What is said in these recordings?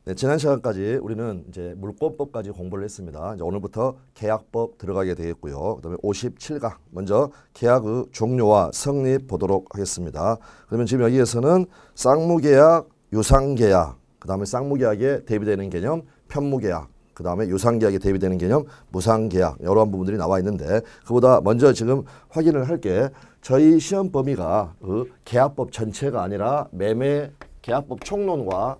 네, 지난 시간까지 우리는 이제 물권법까지 공부를 했습니다. 이제 오늘부터 계약법 들어가게 되겠고요. 그다음에 57강 먼저 계약의 종료와 성립 보도록 하겠습니다. 그러면 지금 여기에서는 쌍무계약, 유상계약, 그다음에 쌍무계약에 대비되는 개념 편무계약, 그다음에 유상계약에 대비되는 개념 무상계약 이러한 부분들이 나와 있는데 그보다 먼저 지금 확인을 할 게 저희 시험 범위가 그 계약법 전체가 아니라 매매 계약법 총론과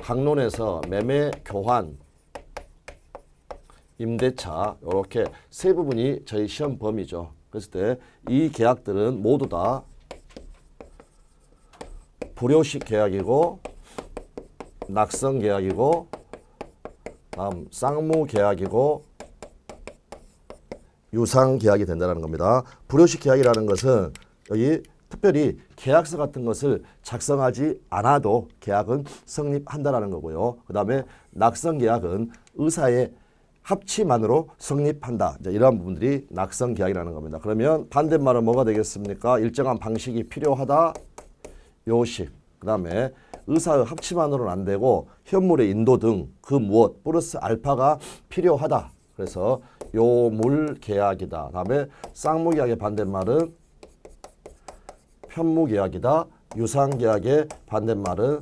강론에서 매매, 교환, 임대차 이렇게 세 부분이 저희 시험 범위죠. 그랬을 때 이 계약들은 모두 다 불효식 계약이고 낙성 계약이고 다음 쌍무 계약이고 유상 계약이 된다는 겁니다. 불효식 계약이라는 것은 여기 특별히 계약서 같은 것을 작성하지 않아도 계약은 성립한다라는 거고요. 그 다음에 낙성 계약은 의사의 합치만으로 성립한다. 이제 이러한 부분들이 낙성 계약이라는 겁니다. 그러면 반대말은 뭐가 되겠습니까? 일정한 방식이 필요하다. 요식. 그 다음에 의사의 합치만으로는 안 되고 현물의 인도 등 그 무엇 플러스 알파가 필요하다. 그래서 요물 계약이다. 다음에 쌍무 계약의 반대말은 편무계약이다. 유상계약의 반대말은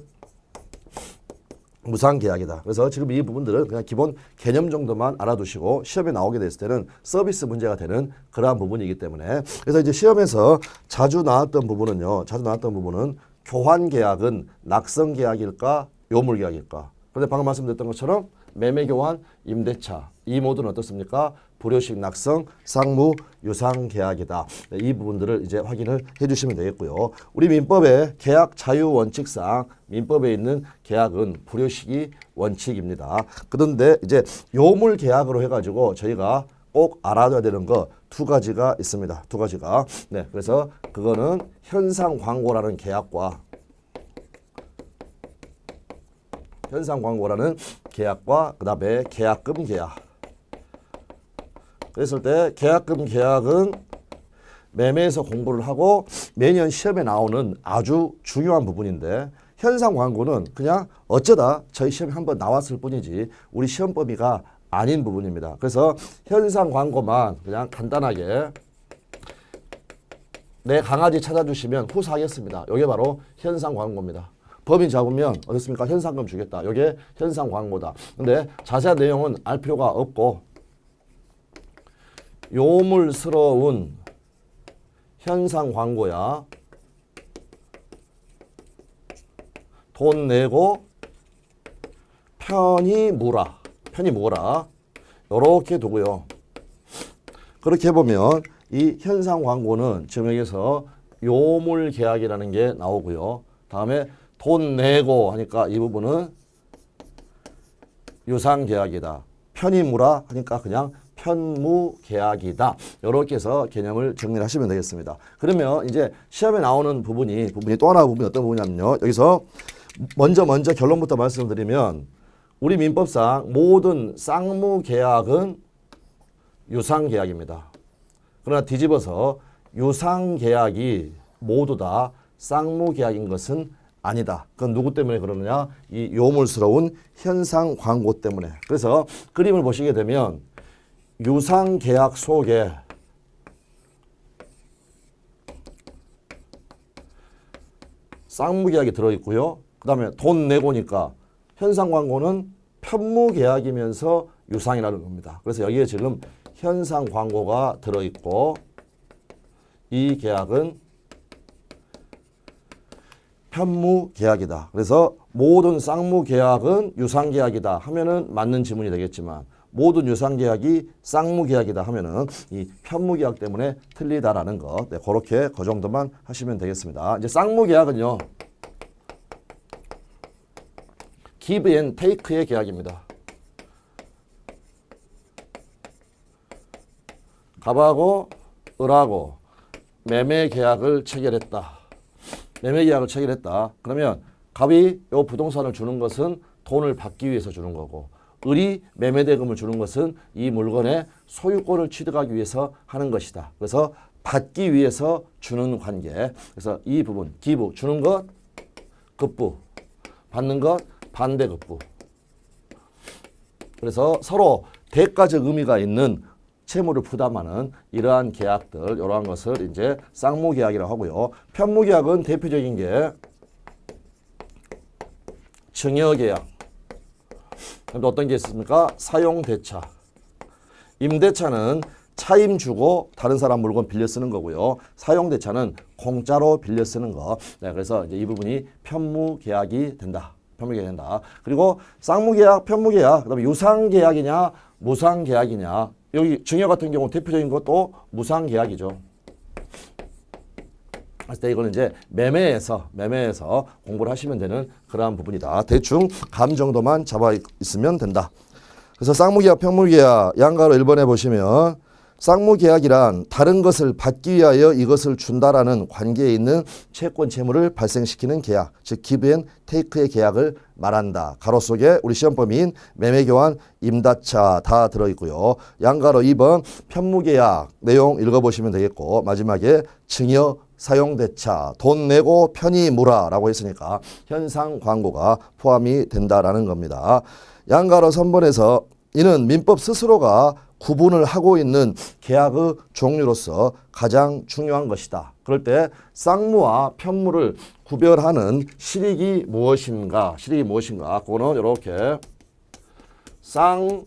무상계약이다. 그래서 지금 이 부분들은 그냥 기본 개념 정도만 알아두시고 시험에 나오게 됐을 때는 서비스 문제가 되는 그러한 부분이기 때문에 그래서 이제 시험에서 자주 나왔던 부분은 교환계약은 낙성계약일까 요물계약일까. 그런데 방금 말씀드렸던 것처럼 매매교환, 임대차 이 모두는 어떻습니까? 불효식 낙성, 쌍무, 유상 계약이다. 이 부분들을 이제 확인을 해주시면 되겠고요. 우리 민법의 계약 자유 원칙상 민법에 있는 계약은 불효식이 원칙입니다. 그런데 이제 요물 계약으로 해가지고 저희가 꼭 알아둬야 되는 거 두 가지가 있습니다. 두 가지가. 네, 그래서 그거는 현상 광고라는 계약과 그다음에 계약금 계약. 그랬을 때 계약금 계약은 매매에서 공부를 하고 매년 시험에 나오는 아주 중요한 부분인데 현상 광고는 그냥 어쩌다 저희 시험에 한번 나왔을 뿐이지 우리 시험 범위가 아닌 부분입니다. 그래서 현상 광고만 그냥 간단하게 내 강아지 찾아주시면 후사하겠습니다. 이게 바로 현상 광고입니다. 법인 잡으면 어떻습니까? 현상금 주겠다. 이게 현상 광고다. 근데 자세한 내용은 알 필요가 없고 요물스러운 현상 광고야. 돈 내고 편히 무라. 이렇게 두고요. 그렇게 해보면 이 현상 광고는 지금 여기서 요물 계약이라는 게 나오고요. 다음에 돈 내고 하니까 이 부분은 유상 계약이다. 편히 무라 하니까 그냥 편무 계약이다. 이렇게 해서 개념을 정리를 하시면 되겠습니다. 그러면 이제 시험에 나오는 부분이 또 하나 부분이 어떤 부분이냐면요. 여기서 먼저 결론부터 말씀드리면 우리 민법상 모든 쌍무 계약은 유상 계약입니다. 그러나 뒤집어서 유상 계약이 모두 다 쌍무 계약인 것은 아니다. 그건 누구 때문에 그러느냐? 이 요물스러운 현상 광고 때문에. 그래서 그림을 보시게 되면 유상 계약 속에 쌍무 계약이 들어있고요. 그 다음에 돈 내고니까 현상 광고는 편무 계약이면서 유상이라는 겁니다. 그래서 여기에 지금 현상 광고가 들어있고 이 계약은 편무 계약이다. 그래서 모든 쌍무 계약은 유상 계약이다 하면은 맞는 지문이 되겠지만 모든 유상 계약이 쌍무 계약이다 하면은 이 편무 계약 때문에 틀리다라는 것. 네, 그렇게 그 정도만 하시면 되겠습니다. 이제 쌍무 계약은요. give and take의 계약입니다. 갑하고 을하고 매매 계약을 체결했다. 그러면 갑이 이 부동산을 주는 것은 돈을 받기 위해서 주는 거고 을이 매매대금을 주는 것은 이 물건의 소유권을 취득하기 위해서 하는 것이다. 그래서 받기 위해서 주는 관계. 그래서 이 부분 give 주는 것 급부 받는 것 반대급부. 그래서 서로 대가적 의미가 있는 채무를 부담하는 이러한 계약들, 이러한 것을 이제 쌍무계약이라고 하고요. 편무계약은 대표적인 게 증여계약. 또 어떤 게 있습니까? 사용대차. 임대차는 차임 주고 다른 사람 물건 빌려 쓰는 거고요. 사용대차는 공짜로 빌려 쓰는 거. 네, 그래서 이제 이 부분이 편무계약이 된다. 편무계약이 된다. 그리고 쌍무계약, 편무계약, 그다음에 유상계약이냐, 무상계약이냐. 여기 증여 같은 경우 대표적인 것도 무상계약이죠. 그래서 이거는 이제 매매에서 공부를 하시면 되는 그러한 부분이다. 대충 감 정도만 잡아 있으면 된다. 그래서 쌍무계약, 편무계약 양가로 1번에 보시면 쌍무계약이란 다른 것을 받기 위하여 이것을 준다라는 관계에 있는 채권 채무를 발생시키는 계약, 즉 기브 앤 테이크의 계약을 말한다. 가로 속에 우리 시험 범위인 매매교환, 임다차 다 들어있고요. 양가로 2번 편무계약 내용 읽어보시면 되겠고 마지막에 증여, 사용대차, 돈 내고 편히 무라라고 했으니까 현상 광고가 포함이 된다라는 겁니다. 양가로 3번에서 이는 민법 스스로가 구분을 하고 있는 계약의 종류로서 가장 중요한 것이다. 그럴 때 쌍무와 편무를 구별하는 실익이 무엇인가? 그거는 이렇게 쌍동위.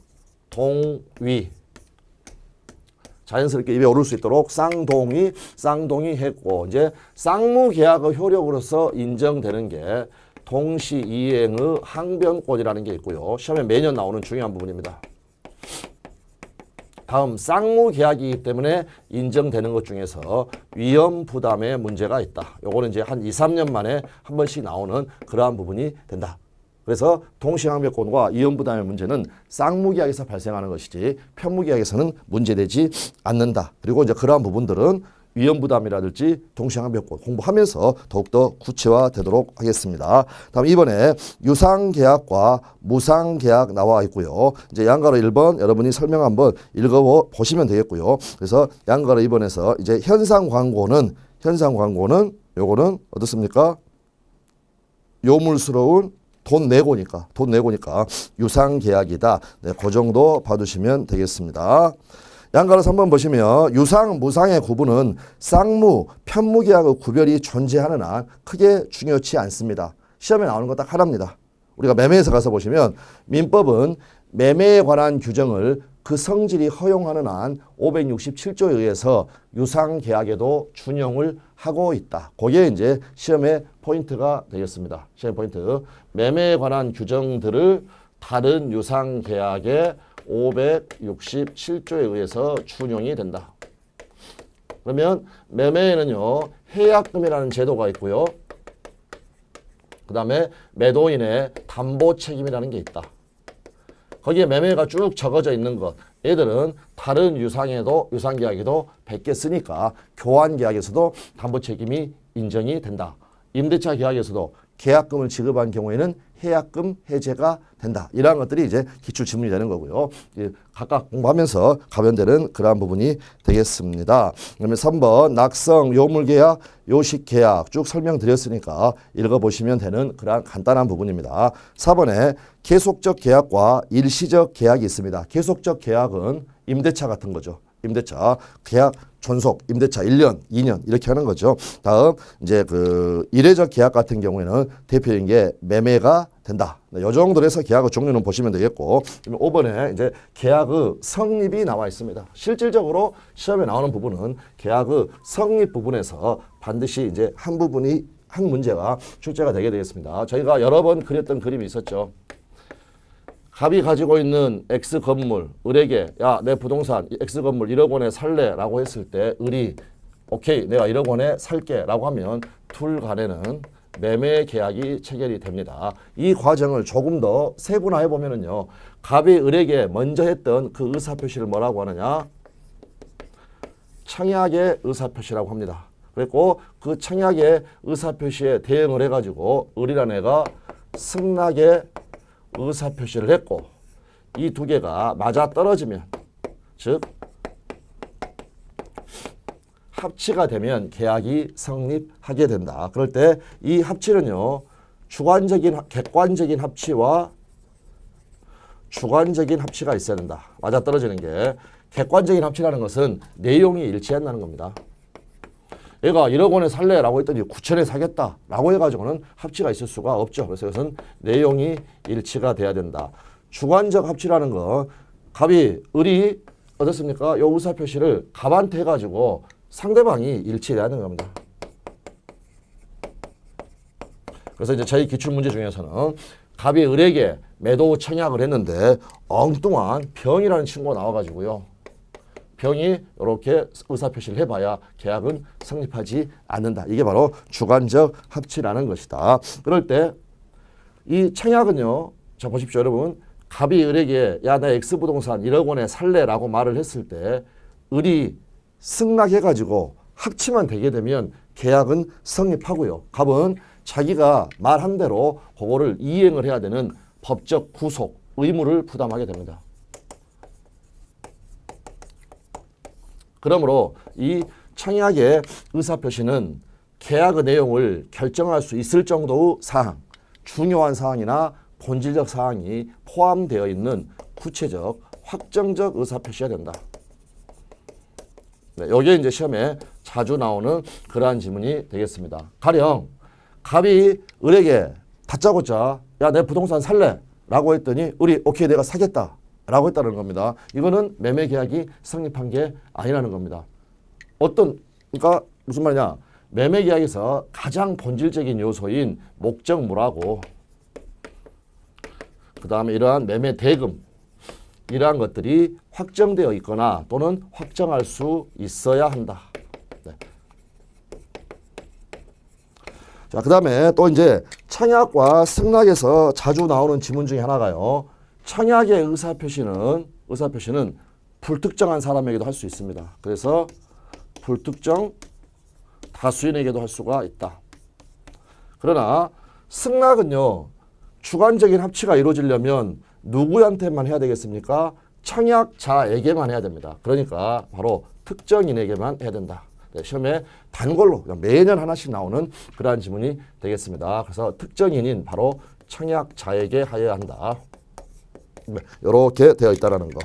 자연스럽게 입에 오를 수 있도록 쌍동위 했고 이제 쌍무계약의 효력으로서 인정되는 게 동시이행의 항변권이라는 게 있고요. 시험에 매년 나오는 중요한 부분입니다. 다음 쌍무계약이기 때문에 인정되는 것 중에서 위험부담의 문제가 있다. 요거는 이제 한 2, 3년 만에 한 번씩 나오는 그러한 부분이 된다. 그래서 동시항변권과 위험부담의 문제는 쌍무계약에서 발생하는 것이지 편무계약에서는 문제되지 않는다. 그리고 이제 그러한 부분들은 위험부담이라든지 동시항변권 공부하면서 더욱더 구체화되도록 하겠습니다. 다음 이번에 유상계약과 무상계약 나와 있고요. 이제 양가로 1번 여러분이 설명 한번 읽어보시면 되겠고요. 그래서 양가로 2번에서 이제 현상 광고는 요거는 어떻습니까? 요물스러운 돈 내고니까 유상계약이다. 네, 그 정도 봐두시면 되겠습니다. 양가로 3번 보시면 유상, 무상의 구분은 쌍무, 편무계약의 구별이 존재하는 한 크게 중요치 않습니다. 시험에 나오는 거 딱 하나입니다. 우리가 매매에서 가서 보시면 민법은 매매에 관한 규정을 그 성질이 허용하는 한 567조에 의해서 유상계약에도 준용을 하고 있다. 그게 이제 시험의 포인트가 되겠습니다. 시험 포인트. 매매에 관한 규정들을 다른 유상계약에 567조에 의해서 준용이 된다. 그러면 매매에는요. 해약금이라는 제도가 있고요. 그 다음에 매도인의 담보 책임이라는 게 있다. 거기에 매매가 쭉 적어져 있는 것. 얘들은 다른 유상계약에도 100개 쓰니까 교환계약에서도 담보 책임이 인정이 된다. 임대차 계약에서도 계약금을 지급한 경우에는 해약금 해제가 된다. 이러한 것들이 이제 기출 지문이 되는 거고요. 각각 공부하면서 가면 되는 그러한 부분이 되겠습니다. 그다음에 3번 낙성, 요물계약, 요식계약 쭉 설명드렸으니까 읽어보시면 되는 그러한 간단한 부분입니다. 4번에 계속적 계약과 일시적 계약이 있습니다. 계속적 계약은 임대차 같은 거죠. 임대차 계약 존속 임대차 1년, 2년 이렇게 하는 거죠. 다음 이제 그 일회적 계약 같은 경우에는 대표적인 게 매매가 된다. 이 정도로 해서 계약의 종류는 보시면 되겠고 5번에 이제 계약의 성립이 나와 있습니다. 실질적으로 시험에 나오는 부분은 계약의 성립 부분에서 반드시 이제 한 문제가 출제가 되게 되겠습니다. 저희가 여러 번 그렸던 그림이 있었죠. 갑이 가지고 있는 X 건물, 을에게 야, 내 부동산 X 건물 1억 원에 살래 라고 했을 때 을이 오케이 내가 1억 원에 살게 라고 하면 둘 간에는 매매 계약이 체결이 됩니다. 이 과정을 조금 더 세분화해 보면은요. 갑이 을에게 먼저 했던 그 의사표시를 뭐라고 하느냐? 청약의 의사표시라고 합니다. 그리고 그 청약의 의사표시에 대응을 해가지고 을이라는 애가 승낙의 의사표시를 했고 이 두 개가 맞아 떨어지면 즉 합치가 되면 계약이 성립하게 된다. 그럴 때 이 합치는요. 객관적인 합치와 주관적인 합치가 있어야 된다. 맞아떨어지는 게 객관적인 합치라는 것은 내용이 일치한다는 겁니다. 얘가 1억 원에 살래라고 했더니 9천에 사겠다라고 해가지고는 합치가 있을 수가 없죠. 그래서 이것은 내용이 일치가 돼야 된다. 주관적 합치라는 거 갑이 을이 어떻습니까? 요 의사표시를 갑한테 해가지고 상대방이 일치해야 하는 겁니다. 그래서 이제 저희 기출문제 중에서는 갑이 을에게 매도 청약을 했는데 엉뚱한 병이라는 친구가 나와가지고요. 병이 이렇게 의사표시를 해봐야 계약은 성립하지 않는다. 이게 바로 주관적 합치라는 것이다. 그럴 때 이 청약은요. 자 보십시오 여러분. 갑이 을에게 야 나 X부동산 1억 원에 살래라고 말을 했을 때 을이 승낙해가지고 합치만 되게 되면 계약은 성립하고요. 갑은 자기가 말한 대로 그거를 이행을 해야 되는 법적 구속 의무를 부담하게 됩니다. 그러므로 이 청약의 의사표시는 계약의 내용을 결정할 수 있을 정도의 사항, 중요한 사항이나 본질적 사항이 포함되어 있는 구체적, 확정적 의사표시가 된다. 네, 여기에 이제 시험에 자주 나오는 그러한 지문이 되겠습니다. 가령 갑이 을에게 다짜고짜 야 내 부동산 살래 라고 했더니 을이 오케이 내가 사겠다 라고 했다는 겁니다. 이거는 매매 계약이 성립한 게 아니라는 겁니다. 그러니까 무슨 말이냐, 매매 계약에서 가장 본질적인 요소인 목적물하고 그 다음에 이러한 매매 대금 이러한 것들이 확정되어 있거나 또는 확정할 수 있어야 한다. 네. 자, 그 다음에 또 이제 청약과 승낙에서 자주 나오는 지문 중에 하나가요. 청약의 의사표시는 불특정한 사람에게도 할 수 있습니다. 그래서 불특정 다수인에게도 할 수가 있다. 그러나 승낙은요. 주관적인 합치가 이루어지려면 누구한테만 해야 되겠습니까? 청약자에게만 해야 됩니다. 그러니까 바로 특정인에게만 해야 된다. 네, 시험에 단골로 매년 하나씩 나오는 그러한 지문이 되겠습니다. 그래서 특정인인 바로 청약자에게 하여야 한다. 네, 이렇게 되어 있다는 거.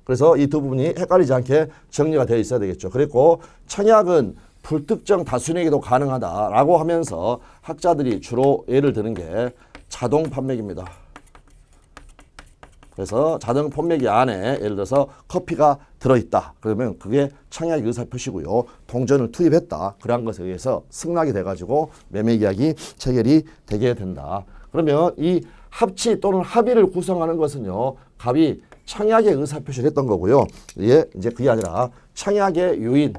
그래서 이 두 부분이 헷갈리지 않게 정리가 되어 있어야 되겠죠. 그리고 청약은 불특정 다수인에게도 가능하다라고 하면서 학자들이 주로 예를 드는 게 자동 판매기입니다. 그래서 자동 판매기 안에 예를 들어서 커피가 들어있다. 그러면 그게 청약 의사표시고요. 동전을 투입했다. 그러한 것에 의해서 승낙이 돼가지고 매매계약이 체결이 되게 된다. 그러면 이 합치 또는 합의를 구성하는 것은요. 갑이 청약의 의사표시를 했던 거고요. 이게 이제 그게 아니라 청약의 유인.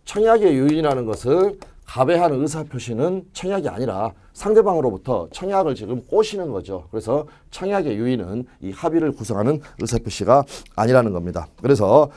청약의 유인이라는 것은 갑에 하는 의사표시는 청약이 아니라 상대방으로부터 청약을 지금 꼬시는 거죠. 그래서 청약의 유인은 이 합의를 구성하는 의사표시가 아니라는 겁니다. 그래서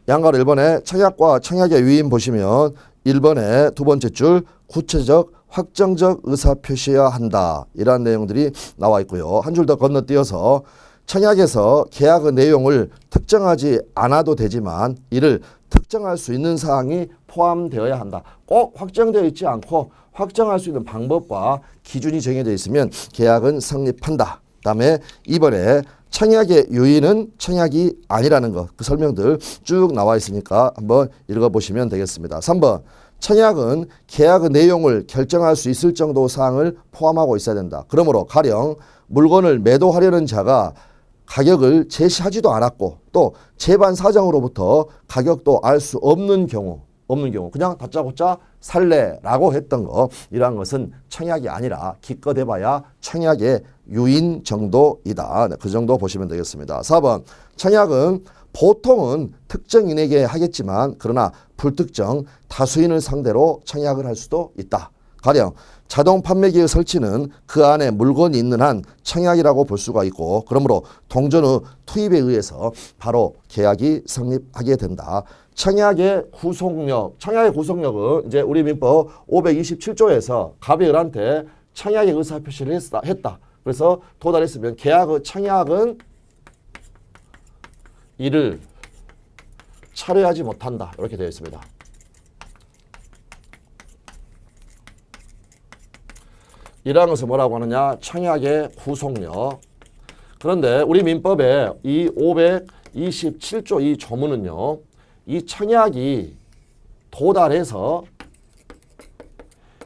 양가로 1번에 청약과 청약의 유인 보시면 1번에 두 번째 줄 구체적 확정적 의사표시여야 한다. 이러한 내용들이 나와 있고요. 한 줄 더 건너뛰어서 청약에서 계약의 내용을 특정하지 않아도 되지만 이를 특정할 수 있는 사항이 포함되어야 한다. 꼭 확정되어 있지 않고 확정할 수 있는 방법과 기준이 정해져 있으면 계약은 성립한다. 그다음에 이번에 청약의 유인은 청약이 아니라는 것, 그 설명들 쭉 나와 있으니까 한번 읽어보시면 되겠습니다. 3번 청약은 계약의 내용을 결정할 수 있을 정도 사항을 포함하고 있어야 된다. 그러므로 가령 물건을 매도하려는 자가 가격을 제시하지도 않았고 또 재반 사장으로부터 가격도 알 수 없는 경우 그냥 다짜고짜 살래라고 했던 거, 이러한 것은 청약이 아니라 기껏 해봐야 청약의 유인 정도이다. 그 정도 보시면 되겠습니다. 4번 청약은 보통은 특정인에게 하겠지만 그러나 불특정 다수인을 상대로 청약을 할 수도 있다. 가령 자동 판매기의 설치는 그 안에 물건이 있는 한 청약이라고 볼 수가 있고 그러므로 동전의 투입에 의해서 바로 계약이 성립하게 된다. 청약의 구속력은 이제 우리 민법 527조에서 갑이 을한테 청약의 의사표시를 했다. 그래서 도달했으면 계약의 청약은 이를 철회하지 못한다. 이렇게 되어 있습니다. 이라는 것을 뭐라고 하느냐? 청약의 구속력. 그런데 우리 민법에 이 527조 이 조문은요. 이 청약이 도달해서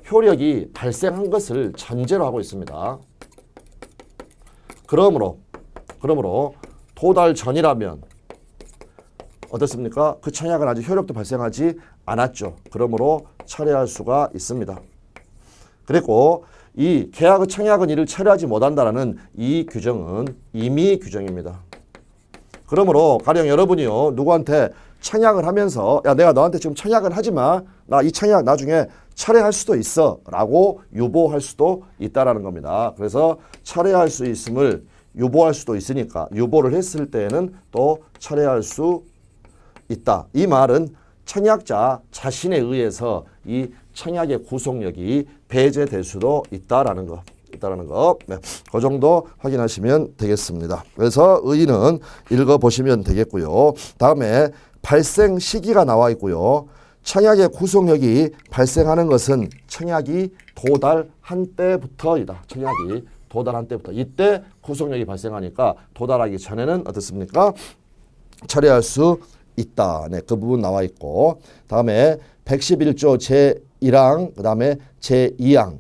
효력이 발생한 것을 전제로 하고 있습니다. 그러므로 도달 전이라면 어떻습니까? 그 청약은 아직 효력도 발생하지 않았죠. 그러므로 철회할 수가 있습니다. 그리고 이 계약의 청약은 이를 철회하지 못한다라는 이 규정은 임의 규정입니다. 그러므로 가령 여러분이요 누구한테 청약을 하면서 야 내가 너한테 지금 청약을 하지 마. 나 이 청약 나중에 철회할 수도 있어 라고 유보할 수도 있다라는 겁니다. 그래서 철회할 수 있음을 유보할 수도 있으니까 유보를 했을 때에는 또 철회할 수 있다. 이 말은 청약자 자신에 의해서 이 청약의 구속력이 배제될 수도 있다라는 거. 네, 그 정도 확인하시면 되겠습니다. 그래서 의의는 읽어보시면 되겠고요. 다음에 발생 시기가 나와 있고요. 청약의 구속력이 발생하는 것은 청약이 도달한 때부터이다. 청약이 도달한 때부터. 이때 구속력이 발생하니까 도달하기 전에는 어떻습니까? 철회할 수 있다. 네, 그 부분 나와 있고 다음에 111조 제1항 그 다음에 제2항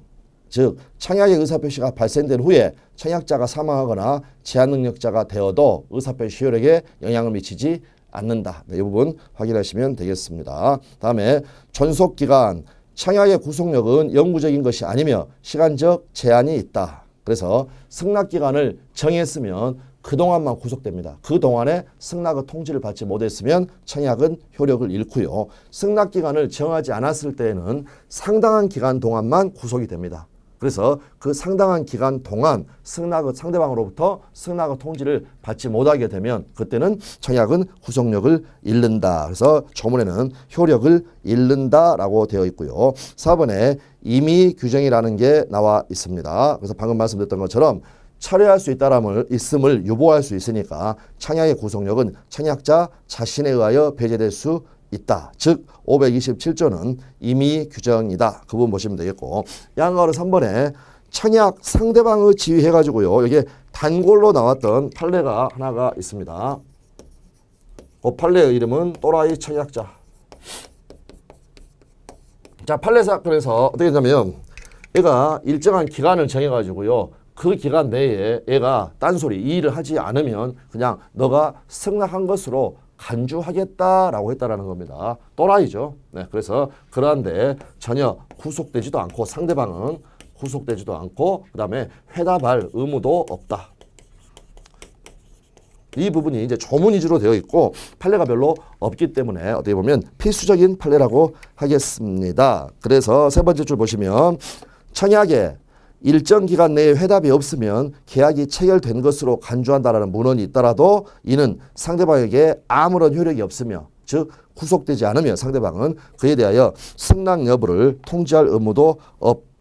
즉 청약의 의사표시가 발생된 후에 청약자가 사망하거나 제한능력자가 되어도 의사표시 효력에 영향을 미치지 않는다. 네, 이 부분 확인하시면 되겠습니다. 다음에 존속기간 청약의 구속력은 영구적인 것이 아니며 시간적 제한이 있다. 그래서 승낙기간을 정했으면 그동안만 구속됩니다. 그동안에 승낙의 통지를 받지 못했으면 청약은 효력을 잃고요. 승낙기간을 정하지 않았을 때에는 상당한 기간 동안만 구속이 됩니다. 그래서 그 상당한 기간 동안 상대방으로부터 승낙의 통지를 받지 못하게 되면 그때는 청약은 구속력을 잃는다. 그래서 조문에는 효력을 잃는다라고 되어 있고요. 4번에 임의 규정이라는 게 나와 있습니다. 그래서 방금 말씀드렸던 것처럼 철회할 수 있음을 유보할 수 있으니까 청약의 구속력은 청약자 자신에 의하여 배제될 수 있다. 즉 527조는 임의 규정이다. 그 부분 보시면 되겠고 양가로 3번에 청약 상대방의 지휘해가지고요. 여기에 단골로 나왔던 판례가 하나가 있습니다. 그 판례의 이름은 또라이 청약자. 자, 판례 사건에서 어떻게 되냐면 얘가 일정한 기간을 정해가지고요. 그 기간 내에 얘가 딴소리 이 일을 하지 않으면 그냥 너가 승낙한 것으로 간주하겠다라고 했다라는 겁니다. 또라이죠. 네, 그래서 그러한데 전혀 구속되지도 않고 상대방은 구속되지도 않고 그 다음에 회답할 의무도 없다. 이 부분이 이제 조문 위주로 되어 있고 판례가 별로 없기 때문에 어떻게 보면 필수적인 판례라고 하겠습니다. 그래서 세 번째 줄 보시면 청약에 일정 기간 내에 회답이 없으면 계약이 체결된 것으로 간주한다라는 문헌이 있더라도 이는 상대방에게 아무런 효력이 없으며 즉 구속되지 않으며 상대방은 그에 대하여 승낙 여부를 통지할 의무도 없다.